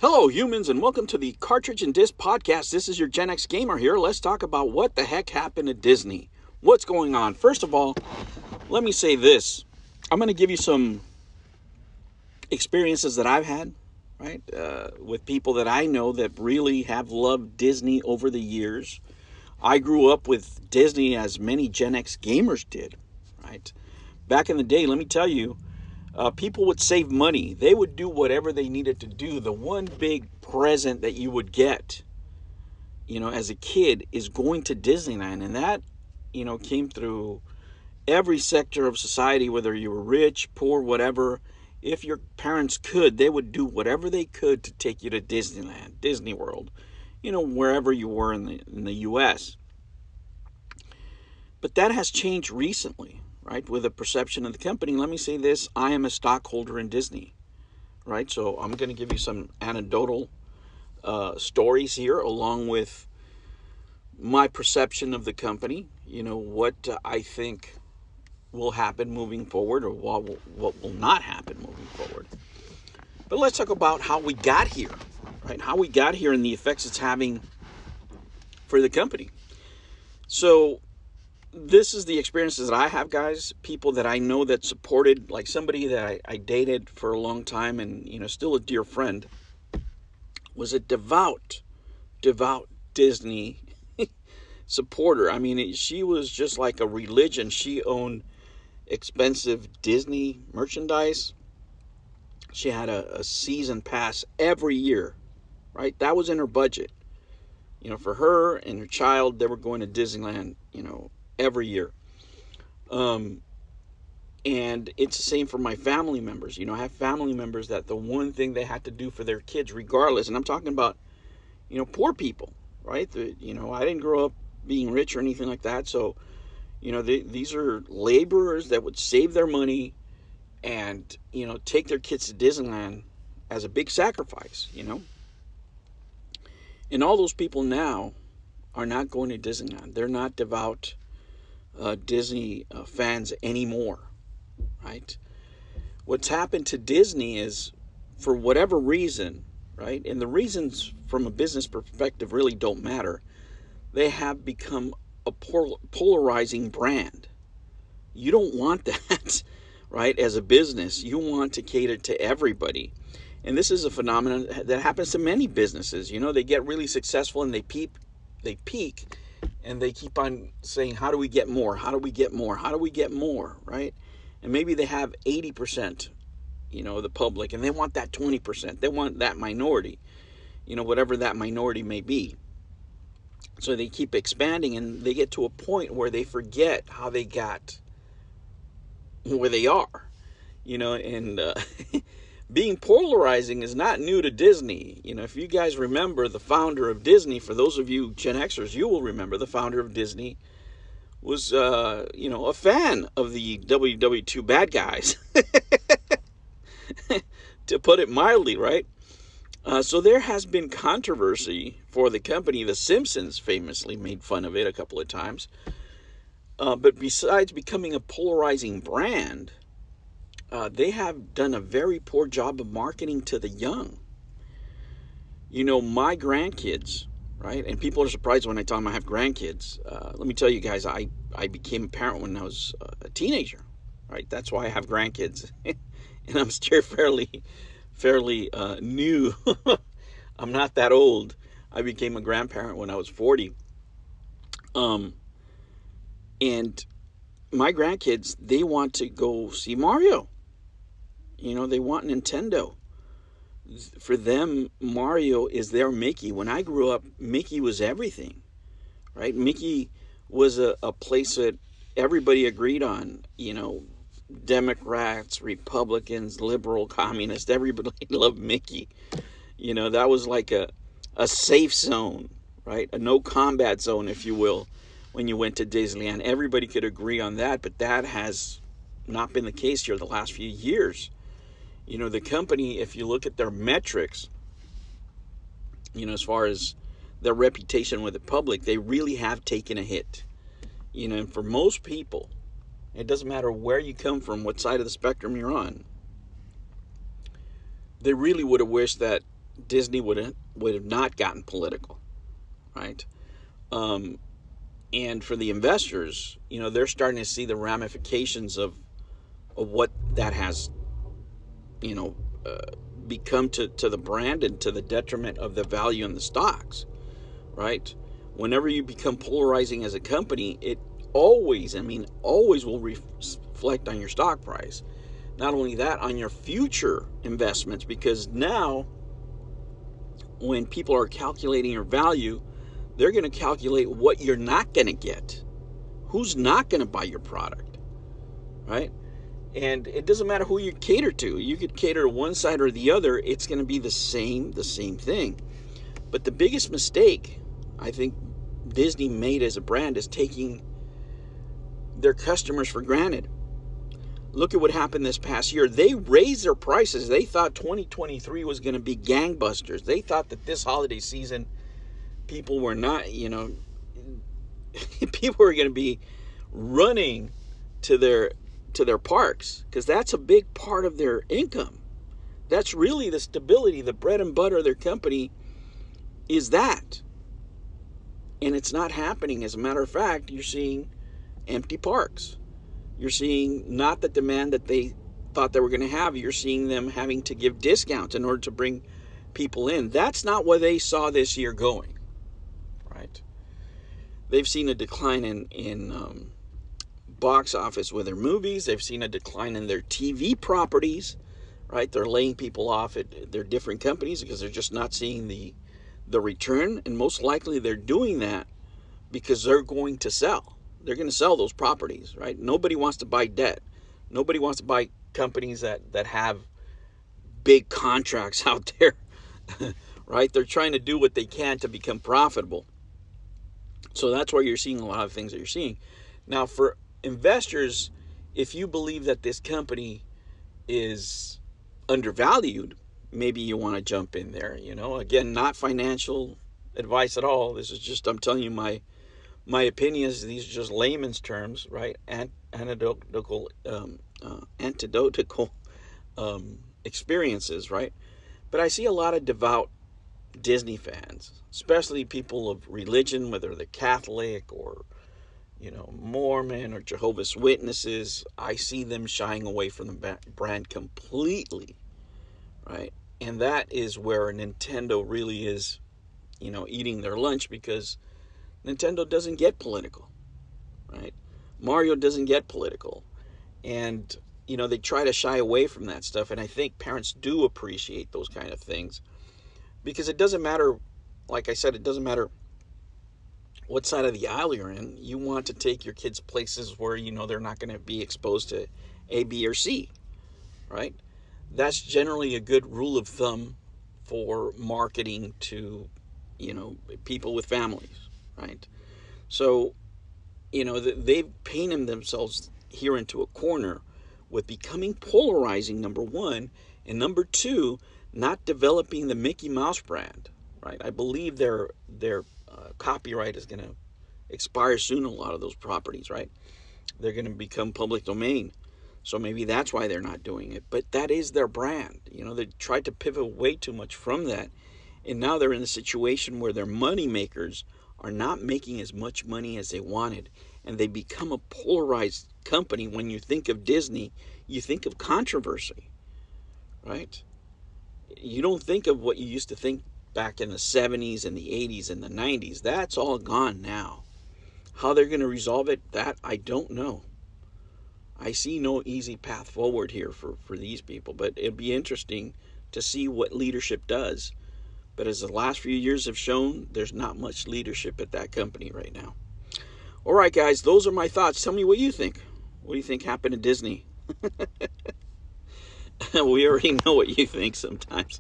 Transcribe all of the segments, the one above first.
Hello, humans, and welcome to the Cartridge and Disc Podcast. This is your Gen X Gamer here. Let's talk about what the heck happened at Disney. What's going on? First of all, let me say this. I'm going to give you some experiences that I've had, right, with people that I know that really have loved Disney over the years. I grew up with Disney as many Gen X gamers did, right? Back in the day, let me tell you, people would save money. They would do whatever they needed to do. The one big present that you would get, as a kid is going to Disneyland. And that, came through every sector of society, whether you were rich, poor, whatever. If your parents could, they would do whatever they could to take you to Disneyland, Disney World, wherever you were in the U.S. But that has changed recently, right, with the perception of the company. Let me say this. I am a stockholder in Disney, right? So I'm going to give you some anecdotal stories here along with my perception of the company, what I think will happen moving forward or what will not happen moving forward. But let's talk about how we got here, right? How we got here and the effects it's having for the company. So this is the experiences that I have, guys. People that I know that supported, like somebody that I dated for a long time and, still a dear friend, was a devout Disney supporter. I mean, she was just like a religion. She owned expensive Disney merchandise. She had a season pass every year, right? That was in her budget. For her and her child, they were going to Disneyland, every year. And it's the same for my family members. I have family members that the one thing they had to do for their kids, regardless, and I'm talking about, poor people, right? I didn't grow up being rich or anything like that. So, these are laborers that would save their money and, take their kids to Disneyland as a big sacrifice, And all those people now are not going to Disneyland. They're not devout Disney fans anymore, right? What's happened to Disney is, for whatever reason, right, and the reasons from a business perspective really don't matter, they have become a polarizing brand. You don't want that, right, as a business. You want to cater to everybody. And this is a phenomenon that happens to many businesses. They get really successful and they peak, and they keep on saying, how do we get more? How do we get more? How do we get more, right? And maybe they have 80%, the public, and they want that 20%. They want that minority, whatever that minority may be. So they keep expanding, and they get to a point where they forget how they got where they are, and being polarizing is not new to Disney. If you guys remember the founder of Disney, for those of you Gen Xers, you will remember the founder of Disney was, a fan of the WW2 bad guys, to put it mildly, right? So there has been controversy for the company. The Simpsons famously made fun of it a couple of times. But besides becoming a polarizing brand, they have done a very poor job of marketing to the young. My grandkids, right? And people are surprised when I tell them I have grandkids. Let me tell you guys, I became a parent when I was a teenager, right? That's why I have grandkids. And I'm still fairly new. I'm not that old. I became a grandparent when I was 40. And my grandkids, they want to go see Mario. They want Nintendo. For them, Mario is their Mickey. When I grew up, Mickey was everything, right? Mickey was a place that everybody agreed on, Democrats, Republicans, liberal, communists, everybody loved Mickey. That was like a safe zone, right? A no combat zone, if you will, when you went to Disneyland. Everybody could agree on that, but that has not been the case here the last few years. The company, if you look at their metrics, as far as their reputation with the public, they really have taken a hit. And for most people, it doesn't matter where you come from, what side of the spectrum you're on, they really would have wished that Disney would have not gotten political, right? And for the investors, they're starting to see the ramifications of what that has, you know, become to the brand and to the detriment of the value in the stocks, right? Whenever you become polarizing as a company, it always, always will reflect on your stock price. Not only that, on your future investments, because now when people are calculating your value, they're going to calculate what you're not going to get. Who's not going to buy your product, right? And it doesn't matter who you cater to. You could cater to one side or the other. It's going to be the same thing. But the biggest mistake I think Disney made as a brand is taking their customers for granted. Look at what happened this past year. They raised their prices. They thought 2023 was going to be gangbusters. They thought that this holiday season, people were not, people were going to be running to their parks, because that's a big part of their income. That's really the stability, the bread and butter of their company is that. And it's not happening. As a matter of fact, you're seeing empty parks. You're seeing not the demand that they thought they were going to have. You're seeing them having to give discounts in order to bring people in. That's not where they saw this year going, right? They've seen a decline in box office with their movies. They've seen a decline in their TV properties, right? They're laying people off at their different companies because they're just not seeing the return. And most likely they're doing that because they're going to sell. They're going to sell those properties, right? Nobody wants to buy debt. Nobody wants to buy companies that have big contracts out there, right? They're trying to do what they can to become profitable. So that's why you're seeing a lot of things that you're seeing. Now, for investors, if you believe that this company is undervalued, maybe you want to jump in there. Again, not financial advice at all. This is just, I'm telling you my opinions. These are just layman's terms, right? Anecdotal experiences, right? But I see a lot of devout Disney fans, especially people of religion, whether they're Catholic or Mormon or Jehovah's Witnesses. I see them shying away from the brand completely, right? And that is where Nintendo really is, eating their lunch, because Nintendo doesn't get political, right? Mario doesn't get political. And, they try to shy away from that stuff. And I think parents do appreciate those kind of things, because it doesn't matter, like I said, it doesn't matter what side of the aisle you're in. You want to take your kids places where they're not going to be exposed to A, B, or C, right? That's generally a good rule of thumb for marketing to, people with families, right? So, they've painted themselves here into a corner with becoming polarizing, number one, and number two, not developing the Mickey Mouse brand, right? I believe their copyright is going to expire soon. A lot of those properties, right? They're going to become public domain. So maybe that's why they're not doing it. But that is their brand. They tried to pivot way too much from that. And now they're in a situation where their money makers are not making as much money as they wanted. And they become a polarized company. When you think of Disney, you think of controversy, right? You don't think of what you used to think back in the 70s and the 80s and the 90s. That's all gone now. How they're going to resolve it, that I don't know. I see no easy path forward here for these people, but it'd be interesting to see what leadership does. But as the last few years have shown, there's not much leadership at that company right now. All right, guys, those are my thoughts. Tell me what you think. What do you think happened to Disney? We already know what you think sometimes.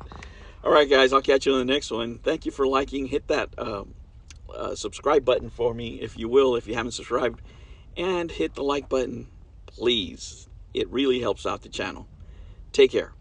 All right, guys, I'll catch you on the next one. Thank you for liking. Hit that subscribe button for me, if you will, if you haven't subscribed. And hit the like button, please. It really helps out the channel. Take care.